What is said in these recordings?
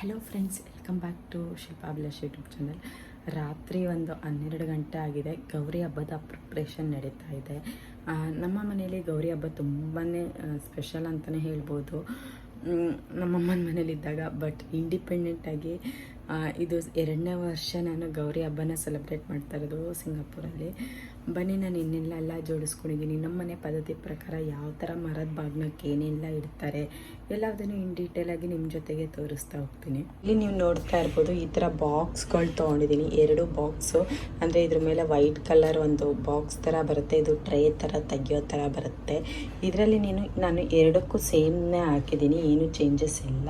Hello friends, welcome back to Shilpa Abhilash YouTube channel. ರಾತ್ರಿ ಒಂದು 12 ಗಂಟೆ ಆಗಿದೆ. ಗೌರಿ ಹಬ್ಬದ ಪ್ರಿಪ್ರೇಷನ್ ನಡೀತಾ ಇದೆ. ನಮ್ಮ ಮನೆಯಲ್ಲಿ ಗೌರಿ ಹಬ್ಬ ತುಂಬಾ ಸ್ಪೆಷಲ್ ಅಂತಲೇ ಹೇಳ್ಬೋದು. ನಮ್ಮಮ್ಮನ ಮನೇಲಿದ್ದಾಗ ಬಟ್ ಇಂಡಿಪೆಂಡೆಂಟಾಗಿ ಇದು 2ನೇ ವರ್ಷ ನಾನು ಗೌರಿ ಹಬ್ಬನ ಸೆಲೆಬ್ರೇಟ್ ಮಾಡ್ತಾ ಇರೋದು ಸಿಂಗಾಪುರಲ್ಲಿ. ಬನ್ನಿ, ನಾನು ಇನ್ನೆಲ್ಲ ಜೋಡಿಸ್ಕೊಂಡಿದ್ದೀನಿ. ನಮ್ಮ ಮನೆ ಪದ್ಧತಿ ಪ್ರಕಾರ ಯಾವ ಥರ ಮರದ ಬಾಗ್ನಕ್ಕೆ ಏನೆಲ್ಲ ಇಡ್ತಾರೆ ಎಲ್ಲದನ್ನು ಇನ್ ಡೀಟೇಲಾಗಿ ನಿಮ್ಮ ಜೊತೆಗೆ ತೋರಿಸ್ತಾ ಹೋಗ್ತೀನಿ. ಇಲ್ಲಿ ನೀವು ನೋಡ್ತಾ ಇರ್ಬೋದು, ಈ ಥರ ಬಾಕ್ಸ್ಗಳು ತೊಗೊಂಡಿದ್ದೀನಿ. 2 ಬಾಕ್ಸು, ಅಂದರೆ ಇದ್ರ ಮೇಲೆ ವೈಟ್ ಕಲರ್ ಒಂದು ಬಾಕ್ಸ್ ಥರ ಬರುತ್ತೆ. ಇದು ಟ್ರೇ ಥರ ತೆಗಿಯೋ ಥರ ಬರುತ್ತೆ. ಇದರಲ್ಲಿ ನಾನು 2ಕ್ಕೂ ಸೇಮ್ನೇ ಹಾಕಿದ್ದೀನಿ, ಏನು ಚೇಂಜಸ್ ಇಲ್ಲ.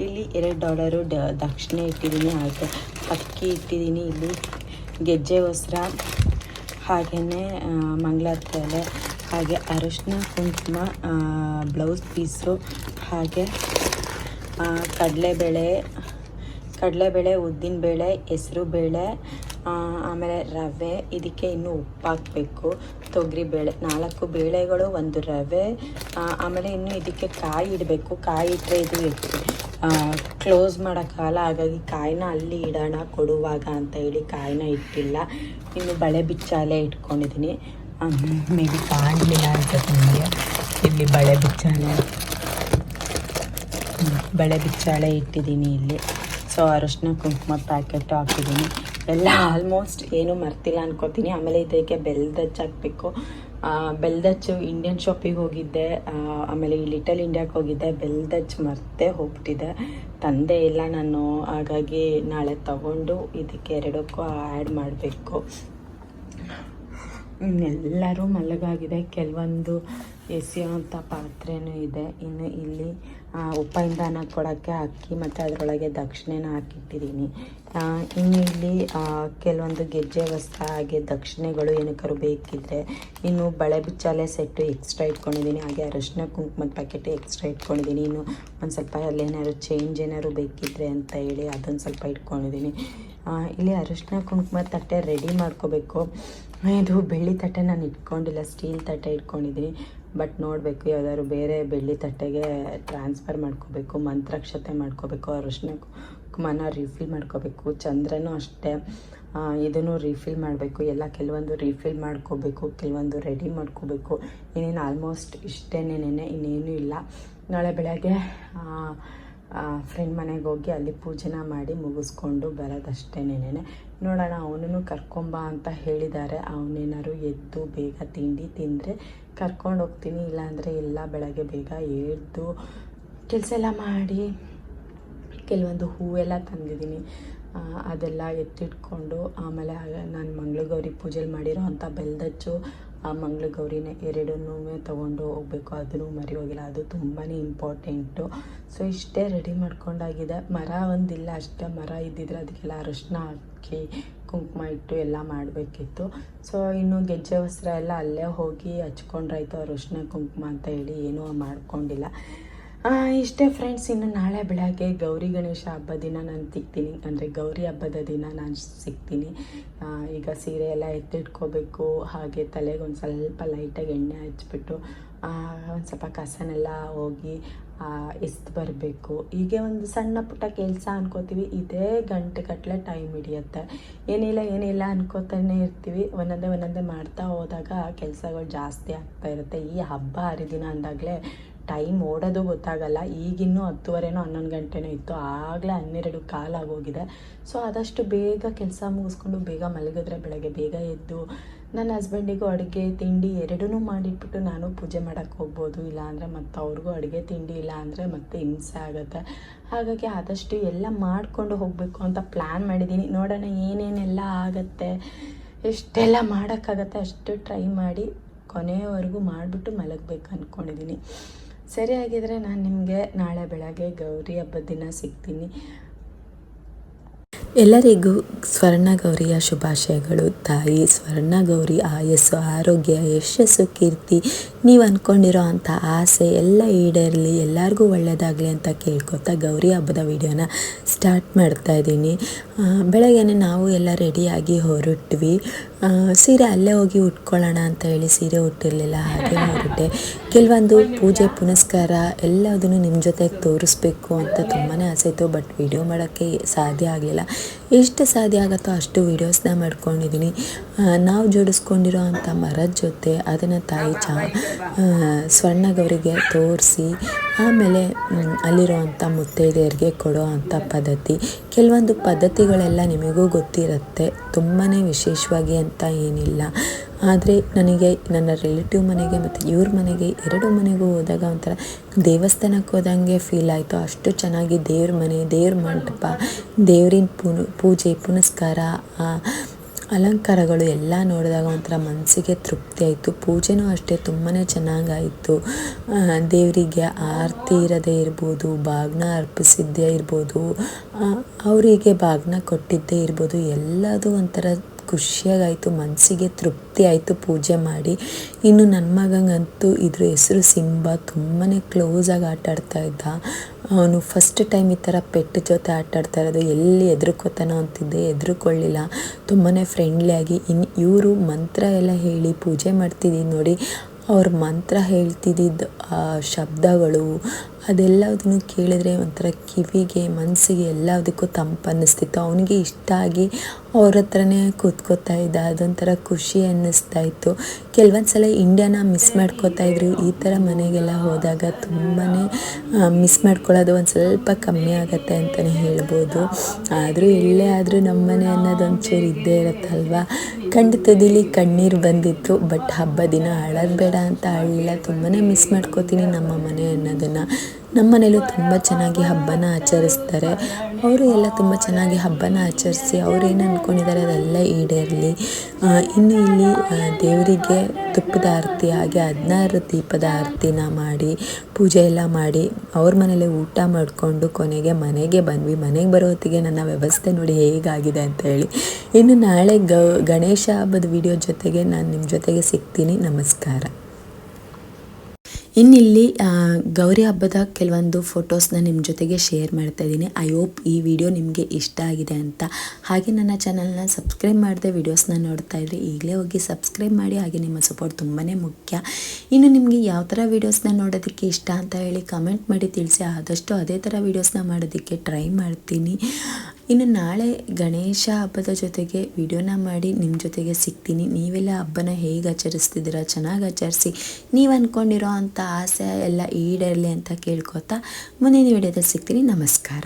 ಇಲ್ಲಿ $2 ದಕ್ಷಿಣೆ ಇಟ್ಟಿದ್ದೀನಿ, ಹಾಗೆ ಅಕ್ಕಿ ಇಟ್ಟಿದ್ದೀನಿ. ಇಲ್ಲಿ ಗೆಜ್ಜೆ ವಸ್ತ್ರ, ಹಾಗೆಯೇ ಮಂಗಳಾರತಿ ಎಲೆ, ಹಾಗೆ ಅರಿಶಿನ ಕುಂಕುಮ, ಬ್ಲೌಸ್ ಪೀಸು, ಹಾಗೆ ಕಡಲೆಬೇಳೆ, ಉದ್ದಿನಬೇಳೆ, ಹೆಸರುಬೇಳೆ, ಆಮೇಲೆ ರವೆ. ಇದಕ್ಕೆ ಇನ್ನೂ ಉಪ್ಪು ಹಾಕಬೇಕು. ತೊಗರಿಬೇಳೆ, 4 ಬೇಳೆಗಳು, 1 ರವೆ, ಆಮೇಲೆ ಇನ್ನು ಇದಕ್ಕೆ ಕಾಯಿ ಇಡಬೇಕು. ಕಾಯಿ ಇಟ್ಟರೆ ಇದು ಕ್ಲೋಸ್ ಮಾಡೋಕ್ಕಾಗಲ್ಲ, ಹಾಗಾಗಿ ಕಾಯಿನ ಅಲ್ಲಿ ಇಡೋಣ ಕೊಡುವಾಗ ಅಂತ ಹೇಳಿ ಕಾಯಿನ ಇಟ್ಟಿಲ್ಲ. ಇನ್ನು ಬಳೆ ಬಿಚ್ಚಾಲೆ ಇಟ್ಕೊಂಡಿದ್ದೀನಿ. ಮೇ ಬಿ ಕಾಣಲಿಲ್ಲ ಅನ್ಸುತ್ತೆ ನಿಮಗೆ. ಇಲ್ಲಿ ಬಳೆ ಬಿಚ್ಚಾಳೆ ಇಟ್ಟಿದ್ದೀನಿ ಇಲ್ಲಿ. ಸೊ ಅರಿಶಿನ ಕುಂಕುಮ ಪ್ಯಾಕೆಟ್ ಹಾಕಿದ್ದೀನಿ. ಎಲ್ಲ ಆಲ್ಮೋಸ್ಟ್ ಏನು ಮರ್ತಿಲ್ಲ ಅನ್ಕೋತೀನಿ. ಆಮೇಲೆ ಇದಕ್ಕೆ ಬೆಲ್ಲದಚ್ಚು ಹಾಕಬೇಕು. ಬೆಲ್ಲದಚ್ಚು ಇಂಡಿಯನ್ ಶಾಪಿಗೆ ಹೋಗಿದ್ದೆ, ಆಮೇಲೆ ಈ ಲಿಟಲ್ ಇಂಡಿಯಾಗೆ ಹೋಗಿದ್ದೆ. ಬೆಲ್ಲದಚ್ಚು ಮರ್ತೇ ಹೋಗ್ಬಿಟ್ಟಿದೆ, ತಂದೆ ಇಲ್ಲ ನಾನು. ಹಾಗಾಗಿ ನಾಳೆ ತಗೊಂಡು ಇದಕ್ಕೆ 2ಕ್ಕೂ ಆ್ಯಡ್ ಮಾಡಬೇಕು. ಎಲ್ಲರೂ ಮಲಗಾಗಿದೆ. ಕೆಲವೊಂದು ಎಸೆಯುವಂಥ ಪಾತ್ರೆನೂ ಇದೆ. ಇನ್ನು ಇಲ್ಲಿ ಉಪಇಂಧನ ಕೊಡೋಕ್ಕೆ ಅಕ್ಕಿ ಮತ್ತು ಅದರೊಳಗೆ ದಕ್ಷಿಣೆನ ಹಾಕಿಟ್ಟಿದ್ದೀನಿ. ಇನ್ನು ಇಲ್ಲಿ ಕೆಲವೊಂದು ಗೆಜ್ಜೆ ವಸ್ತ್ರ, ಹಾಗೆ ದಕ್ಷಿಣೆಗಳು ಏನಕ್ಕಾದ್ರು ಬೇಕಿದ್ದರೆ. ಇನ್ನು ಬಳೆ ಬಿಚ್ಚಾಲೆ ಸೆಟ್ಟು ಎಕ್ಸ್ಟ್ರಾ ಇಟ್ಕೊಂಡಿದ್ದೀನಿ, ಹಾಗೆ ಅರಿಶಿನ ಕುಂಕುಮದ ಪ್ಯಾಕೆಟ್ ಎಕ್ಸ್ಟ್ರಾ ಇಟ್ಕೊಂಡಿದ್ದೀನಿ. ಇನ್ನು ಒಂದು ಸ್ವಲ್ಪ ಅಲ್ಲೇನಾದ್ರು ಚೇಂಜ್ ಏನಾದ್ರು ಬೇಕಿದ್ದರೆ ಅಂತ ಹೇಳಿ ಅದೊಂದು ಸ್ವಲ್ಪ ಇಟ್ಕೊಂಡಿದ್ದೀನಿ. ಇಲ್ಲಿ ಅರಿಶಿನ ಕುಂಕುಮ ತಟ್ಟೆ ರೆಡಿ ಮಾಡ್ಕೋಬೇಕು. ಇದು ಬೆಳ್ಳಿ ತಟ್ಟೆ ನಾನು ಇಟ್ಕೊಂಡಿಲ್ಲ, ಸ್ಟೀಲ್ ತಟ್ಟೆ ಇಟ್ಕೊಂಡಿದ್ದೀನಿ. ಬಟ್ ನೋಡಬೇಕು, ಯಾವುದಾದ್ರು ಬೇರೆ ಬೆಳ್ಳಿ ತಟ್ಟೆಗೆ ಟ್ರಾನ್ಸ್ಫರ್ ಮಾಡ್ಕೋಬೇಕು. ಮಂತ್ರಾಕ್ಷತೆ ಮಾಡ್ಕೋಬೇಕು. ಅರಿಶಿನ ಕುಂಕುಮನ ರೀಫಿಲ್ ಮಾಡ್ಕೋಬೇಕು. ಚಂದ್ರನೂ ಅಷ್ಟೇ, ಇದನ್ನು ರೀಫಿಲ್ ಮಾಡಬೇಕು. ಕೆಲವೊಂದು ರೀಫಿಲ್ ಮಾಡ್ಕೋಬೇಕು, ಕೆಲವೊಂದು ರೆಡಿ ಮಾಡ್ಕೋಬೇಕು. ಇನ್ನೇನು ಆಲ್ಮೋಸ್ಟ್ ಇಷ್ಟೇನೇನೆ, ಇನ್ನೇನು ಇಲ್ಲ. ನಾಳೆ ಬೆಳಗ್ಗೆ ಫ್ರೆಂಡ್ ಮನೆಗೆ ಹೋಗಿ ಅಲ್ಲಿ ಪೂಜೆನ ಮಾಡಿ ಮುಗಿಸ್ಕೊಂಡು ಬರೋದಷ್ಟೇನೇನೆ. ನೋಡೋಣ, ಅವನನ್ನು ಕರ್ಕೊಂಬ ಅಂತ ಹೇಳಿದ್ದಾರೆ. ಅವನೇನಾದ್ರು ಎದ್ದು ಬೇಗ ತಿಂಡಿ ತಿಂದರೆ ಕರ್ಕೊಂಡು ಹೋಗ್ತೀನಿ. ಇಲ್ಲಾಂದರೆ ಎಲ್ಲ ಬೆಳಗ್ಗೆ ಬೇಗ ಎದ್ದು ಕೆಲಸ ಎಲ್ಲ ಮಾಡಿ, ಕೆಲವೊಂದು ಹೂವೆಲ್ಲ ತಂದಿದ್ದೀನಿ, ಅದೆಲ್ಲ ಎತ್ತಿಟ್ಕೊಂಡು ಆಮೇಲೆ ನಾನು ಮಂಗಳಗೌರಿ ಪೂಜೆಲಿ ಮಾಡಿರೋ ಅಂಥ ಬೆಲ್ಲದಚ್ಚು, ಆ ಮಂಗಳಗೌರಿನ 2ನೂ ತೊಗೊಂಡು ಹೋಗಬೇಕು. ಅದನ್ನು ಮರಿ ಹೋಗಿಲ್ಲ, ಅದು ತುಂಬಾ ಇಂಪಾರ್ಟೆಂಟು. ಸೊ ಇಷ್ಟೇ ರೆಡಿ ಮಾಡ್ಕೊಂಡಾಗಿದೆ. ಮರ ಒಂದಿಲ್ಲ ಅಷ್ಟೇ, ಮರ ಇದ್ದಿದ್ರೆ ಅದಕ್ಕೆಲ್ಲ ಅರಿಶಿನ ಹಾಕಿ ಕುಂಕುಮ ಇಟ್ಟು ಎಲ್ಲ ಮಾಡಬೇಕಿತ್ತು. ಸೊ ಇನ್ನು ಗೆಜ್ಜೆ ವಸ್ತ್ರ ಎಲ್ಲ ಅಲ್ಲೇ ಹೋಗಿ ಹಚ್ಕೊಂಡ್ರಾಯ್ತು, ಅರಿಶಿನ ಕುಂಕುಮ ಅಂತ ಹೇಳಿ ಏನೂ ಮಾಡ್ಕೊಂಡಿಲ್ಲ. ಇಷ್ಟೇ ಫ್ರೆಂಡ್ಸ್. ಇನ್ನು ನಾಳೆ ಬೆಳಗ್ಗೆ ಗೌರಿ ಗಣೇಶ ಹಬ್ಬದ ದಿನ ನಾನು ಸಿಗ್ತೀನಿ, ಅಂದರೆ ಗೌರಿ ಹಬ್ಬದ ದಿನ ನಾನು ಸಿಗ್ತೀನಿ. ಈಗ ಸೀರೆ ಎಲ್ಲ ಎತ್ತಿಟ್ಕೋಬೇಕು, ಹಾಗೆ ತಲೆಗೆ ಒಂದು ಸ್ವಲ್ಪ ಲೈಟಾಗಿ ಎಣ್ಣೆ ಹಚ್ಬಿಟ್ಟು ಒಂದು ಸ್ವಲ್ಪ ಕಸನೆಲ್ಲ ಹೋಗಿ ಎಸ್ದು ಬರಬೇಕು. ಹೀಗೆ ಒಂದು ಸಣ್ಣ ಪುಟ್ಟ ಕೆಲಸ ಅನ್ಕೋತೀವಿ, ಇದೇ ಗಂಟೆಗಟ್ಟಲೆ ಟೈಮ್ ಹಿಡಿಯುತ್ತೆ. ಏನಿಲ್ಲ ಅನ್ಕೋತಾನೆ ಇರ್ತೀವಿ. ಒಂದೊಂದೇ ಮಾಡ್ತಾ ಹೋದಾಗ ಕೆಲಸಗಳು ಜಾಸ್ತಿ ಆಗ್ತಾ ಇರುತ್ತೆ. ಈ ಹಬ್ಬ ಹರಿದಿನ ಅಂದಾಗಲೇ ಟೈಮ್ ಓಡೋದು ಗೊತ್ತಾಗಲ್ಲ. ಈಗಿನ್ನೂ 10:30 11 ಗಂಟೆನೂ ಇತ್ತು, ಆಗಲೇ 12 ಕಾಲು ಆಗೋಗಿದೆ. ಸೊ ಆದಷ್ಟು ಬೇಗ ಕೆಲಸ ಮುಗಿಸ್ಕೊಂಡು ಬೇಗ ಮಲಗಿದ್ರೆ ಬೆಳಗ್ಗೆ ಬೇಗ ಎದ್ದು ನನ್ನ ಹಸ್ಬೆಂಡಿಗೂ ಅಡುಗೆ ತಿಂಡಿ 2ನೂ ಮಾಡಿಟ್ಬಿಟ್ಟು ನಾನು ಪೂಜೆ ಮಾಡೋಕ್ಕೆ ಹೋಗ್ಬೋದು. ಇಲ್ಲಾಂದರೆ ಮತ್ತು ಅವ್ರಿಗೂ ಅಡುಗೆ ತಿಂಡಿ ಇಲ್ಲ ಅಂದರೆ ಮತ್ತೆ ಹಿಂಸೆ ಆಗುತ್ತೆ. ಹಾಗಾಗಿ ಆದಷ್ಟು ಎಲ್ಲ ಮಾಡಿಕೊಂಡು ಹೋಗಬೇಕು ಅಂತ ಪ್ಲ್ಯಾನ್ ಮಾಡಿದ್ದೀನಿ. ನೋಡೋಣ ಏನೇನೆಲ್ಲ ಆಗುತ್ತೆ, ಎಷ್ಟೆಲ್ಲ ಮಾಡೋಕ್ಕಾಗತ್ತೆ ಅಷ್ಟು ಟ್ರೈ ಮಾಡಿ ಕೊನೆಯವರೆಗೂ ಮಾಡಿಬಿಟ್ಟು ಮಲಗಬೇಕು ಅಂದ್ಕೊಂಡಿದ್ದೀನಿ. ಸರಿಯಾಗಿದ್ದರೆ ನಾನು ನಿಮಗೆ ನಾಳೆ ಬೆಳಗ್ಗೆ ಗೌರಿ ಹಬ್ಬದ ದಿನ ಸಿಗ್ತೀನಿ. ಎಲ್ಲರಿಗೂ ಸ್ವರ್ಣಗೌರಿಯ ಶುಭಾಶಯಗಳು. ತಾಯಿ ಸ್ವರ್ಣಗೌರಿ ಆಯಸ್ಸು, ಆರೋಗ್ಯ, ಯಶಸ್ಸು, ಕೀರ್ತಿ, ನೀವು ಅಂದ್ಕೊಂಡಿರೋ ಅಂಥ ಆಸೆ ಎಲ್ಲ ಈಡೇರಲಿ, ಎಲ್ಲರಿಗೂ ಒಳ್ಳೆಯದಾಗಲಿ ಅಂತ ಕೇಳ್ಕೊತಾ ಗೌರಿ ಹಬ್ಬದ ವಿಡಿಯೋನ ಸ್ಟಾರ್ಟ್ ಮಾಡ್ತಾಯಿದ್ದೀನಿ. ಬೆಳಗ್ಗೆ ನಾವು ಎಲ್ಲ ರೆಡಿಯಾಗಿ ಹೊರಟ್ವಿ. ಸೀರೆ ಅಲ್ಲೇ ಹೋಗಿ ಉಟ್ಕೊಳ್ಳೋಣ ಅಂತ ಹೇಳಿ ಸೀರೆ ಉಟ್ಟಿರಲಿಲ್ಲ, ಹಾಗೆ ಹೊರಟೆ. ಕೆಲವೊಂದು ಪೂಜೆ ಪುನಸ್ಕಾರ ಎಲ್ಲದನ್ನು ನಿಮ್ಮ ಜೊತೆಗೆ ತೋರಿಸ್ಬೇಕು ಅಂತ ತುಂಬಾ ಆಸೆ ಇತ್ತು, ಬಟ್ ವಿಡಿಯೋ ಮಾಡೋಕ್ಕೆ ಸಾಧ್ಯ ಆಗಲಿಲ್ಲ. ಎಷ್ಟು ಸಾಧ್ಯ ಆಗುತ್ತೋ ಅಷ್ಟು ವೀಡಿಯೋಸ್ನ ಮಾಡ್ಕೊಂಡಿದ್ದೀನಿ. ನಾವು ಜೋಡಿಸ್ಕೊಂಡಿರೋ ಅಂಥ ಮರದ ಜೊತೆ ಅದನ್ನು ತಾಯಿ ಸ್ವರ್ಣಗೌರಿಗೆ ತೋರಿಸಿ ಆಮೇಲೆ ಅಲ್ಲಿರುವಂಥ ಮುತ್ತೈದೆಯರಿಗೆ ಕೊಡೋ ಅಂಥ ಪದ್ಧತಿ. ಕೆಲವೊಂದು ಪದ್ಧತಿಗಳೆಲ್ಲ ನಿಮಗೂ ಗೊತ್ತಿರುತ್ತೆ, ತುಂಬಾ ವಿಶೇಷವಾಗಿ ಅಂತ ಏನಿಲ್ಲ. ಆದರೆ ನನಗೆ ನನ್ನ ರಿಲೇಟಿವ್ ಮನೆಗೆ ಮತ್ತು ಇವ್ರ ಮನೆಗೆ ಎರಡು ಮನೆಗೂ ಹೋದಾಗ ಒಂಥರ ದೇವಸ್ಥಾನಕ್ಕೆ ಹೋದಂಗೆ ಫೀಲ್ ಆಯಿತು. ಅಷ್ಟು ಚೆನ್ನಾಗಿ ದೇವ್ರ ಮನೆ, ದೇವ್ರ ಮಂಟಪ, ದೇವ್ರಿನ ಪೂಜೆ ಪುನಸ್ಕಾರ, ಅಲಂಕಾರಗಳು ಎಲ್ಲ ನೋಡಿದಾಗ ಒಂಥರ ಮನಸ್ಸಿಗೆ ತೃಪ್ತಿ ಆಯಿತು. ಪೂಜೆನೂ ಅಷ್ಟೇ ತುಂಬಾ ಚೆನ್ನಾಗಾಯಿತು. ದೇವರಿಗೆ ಆರತಿ ಇರೋದೇ ಇರ್ಬೋದು, ಬಾಗಿನ ಅರ್ಪಿಸಿದ್ದೇ ಇರ್ಬೋದು, ಅವರಿಗೆ ಬಾಗಿನ ಕೊಟ್ಟಿದ್ದೇ ಇರ್ಬೋದು, ಎಲ್ಲದೂ ಒಂಥರ ಖುಷಿಯಾಗಾಯಿತು, ಮನಸ್ಸಿಗೆ ತೃಪ್ತಿ ಆಯಿತು ಪೂಜೆ ಮಾಡಿ. ಇನ್ನು ನನ್ನ ಮಗಂಗಂತೂ ಇದ್ರ ಹೆಸರು ಸಿಂಬ, ತುಂಬಾ ಕ್ಲೋಸಾಗಿ ಆಟಾಡ್ತಾ ಇದ್ದ. ಅವನು ಫಸ್ಟ್ ಟೈಮ್ ಈ ಥರ ಪೆಟ್ ಜೊತೆ ಆಟಾಡ್ತಾ ಇರೋದು. ಎಲ್ಲಿ ಹೆದರ್ಕೋತಾನೋ ಅಂತಿದ್ದೆ, ಹೆದರ್ಕೊಳ್ಳಿಲ್ಲ, ತುಂಬಾ ಫ್ರೆಂಡ್ಲಿಯಾಗಿ. ಇನ್ನು ಇವರು ಮಂತ್ರ ಎಲ್ಲ ಹೇಳಿ ಪೂಜೆ ಮಾಡ್ತಿದ್ದೀನಿ ನೋಡಿ, ಅವ್ರ ಮಂತ್ರ ಹೇಳ್ತಿದ್ದಿದ್ದು ಆ ಶಬ್ದಗಳು ಅದೆಲ್ಲದನ್ನು ಕೇಳಿದ್ರೆ ಒಂಥರ ಕಿವಿಗೆ ಮನಸ್ಸಿಗೆ ಎಲ್ಲದಕ್ಕೂ ತಂಪು ಅನ್ನಿಸ್ತಿತ್ತು. ಅವನಿಗೆ ಇಷ್ಟ ಆಗಿ ಅವ್ರ ಹತ್ರನೇ ಕೂತ್ಕೋತಾ ಇದ್ದ, ಅದೊಂಥರ ಖುಷಿ ಅನ್ನಿಸ್ತಾ ಇತ್ತು. ಕೆಲವೊಂದು ಸಲ ಇಂಡಿಯಾನ ಮಿಸ್ ಮಾಡ್ಕೋತಾ ಇದ್ರು. ಈ ಥರ ಮನೆಗೆಲ್ಲ ಹೋದಾಗ ತುಂಬಾ ಮಿಸ್ ಮಾಡ್ಕೊಳ್ಳೋದು ಒಂದು ಸ್ವಲ್ಪ ಕಮ್ಮಿ ಆಗುತ್ತೆ ಅಂತಲೇ ಹೇಳ್ಬೋದು. ಆದರೂ ಎಲ್ಲೇ ಆದರೂ ನಮ್ಮ ಮನೆ ಅನ್ನೋದೊಂಚೂರು ಇದ್ದೇ ಇರುತ್ತಲ್ವ. ಖಂಡಿತದಲ್ಲಿ ಕಣ್ಣೀರು ಬಂದಿತ್ತು, ಬಟ್ ಹಬ್ಬ ದಿನ ಅಳೋದು ಬೇಡ ಅಂತ ಅಳಿಲ್ಲ. ತುಂಬಾ ಮಿಸ್ ಮಾಡ್ಕೋತೀನಿ ನಮ್ಮ ಮನೆ ಅನ್ನೋದನ್ನು. ನಮ್ಮ ಮನೇಲೂ ತುಂಬ ಚೆನ್ನಾಗಿ ಹಬ್ಬನ ಆಚರಿಸ್ತಾರೆ. ಅವರು ಎಲ್ಲ ತುಂಬ ಚೆನ್ನಾಗಿ ಹಬ್ಬನ ಆಚರಿಸಿ ಅವ್ರೇನು ಅಂದ್ಕೊಂಡಿದ್ದಾರೆ ಅದೆಲ್ಲ ಈಡೇರಲಿ. ಇನ್ನು ಇಲ್ಲಿ ದೇವರಿಗೆ ತುಪ್ಪದ ಆರತಿ ಹಾಗೆ 16 ದೀಪದ ಆರತಿನ ಮಾಡಿ ಪೂಜೆ ಎಲ್ಲ ಮಾಡಿ ಅವ್ರ ಮನೇಲೆ ಊಟ ಮಾಡಿಕೊಂಡು ಕೊನೆಗೆ ಮನೆಗೆ ಬಂದ್ವಿ. ಮನೆಗೆ ಬರೋ ಹೊತ್ತಿಗೆ ನನ್ನ ವ್ಯವಸ್ಥೆ ನೋಡಿ ಹೇಗಾಗಿದೆ ಅಂತ ಹೇಳಿ. ಇನ್ನು ನಾಳೆ ಗಣೇಶ ಹಬ್ಬದ ವಿಡಿಯೋ ಜೊತೆಗೆ ನಾನು ನಿಮ್ಮ ಜೊತೆಗೆ ಸಿಗ್ತೀನಿ. ನಮಸ್ಕಾರ. ಇನ್ನಿಲ್ಲಿ ಗೌರಿ ಹಬ್ಬದ ಕೆಲವೊಂದು ಫೋಟೋಸ್ನ ನಿಮ್ಮ ಜೊತೆಗೆ ಶೇರ್ ಮಾಡ್ತಾ ಇದ್ದೀನಿ. ಐ ಹೋಪ್ ಈ ವಿಡಿಯೋ ನಿಮಗೆ ಇಷ್ಟ ಆಗಿದೆ ಅಂತ. ಹಾಗೆ ನನ್ನ ಚಾನಲ್ನ ಸಬ್ಸ್ಕ್ರೈಬ್ ಮಾಡದೆ ವಿಡಿಯೋಸ್ನ ನೋಡ್ತಾ ಇದ್ರಿ, ಈಗಲೇ ಹೋಗಿ ಸಬ್ಸ್ಕ್ರೈಬ್ ಮಾಡಿ. ಹಾಗೆ ನಿಮ್ಮ ಸಪೋರ್ಟ್ ತುಂಬಾ ಮುಖ್ಯ. ಇನ್ನು ನಿಮಗೆ ಯಾವ ಥರ ವೀಡಿಯೋಸ್ನ ನೋಡೋದಕ್ಕೆ ಇಷ್ಟ ಅಂತ ಹೇಳಿ ಕಮೆಂಟ್ ಮಾಡಿ ತಿಳಿಸಿ. ಆದಷ್ಟು ಅದೇ ಥರ ವೀಡಿಯೋಸ್ನ ಮಾಡೋದಕ್ಕೆ ಟ್ರೈ ಮಾಡ್ತೀನಿ. ಇನ್ನು ನಾಳೆ ಗಣೇಶ ಹಬ್ಬದ ಜೊತೆಗೆ ವಿಡಿಯೋನ ಮಾಡಿ ನಿಮ್ಮ ಜೊತೆಗೆ ಸಿಗ್ತೀನಿ. ನೀವೆಲ್ಲ ಹಬ್ಬನ ಹೇಗೆ ಆಚರಿಸ್ತಿದ್ದೀರಾ, ಚೆನ್ನಾಗಿ ಆಚರಿಸಿ. ನೀವು ಅಂದ್ಕೊಂಡಿರೋ ಅಂಥ ಆಸೆ ಎಲ್ಲ ಈಡೇರಲಿ ಅಂತ ಕೇಳ್ಕೊತಾ ಮುಂದಿನ ವಿಡಿಯೋದಲ್ಲಿ ಸಿಗ್ತೀನಿ. ನಮಸ್ಕಾರ.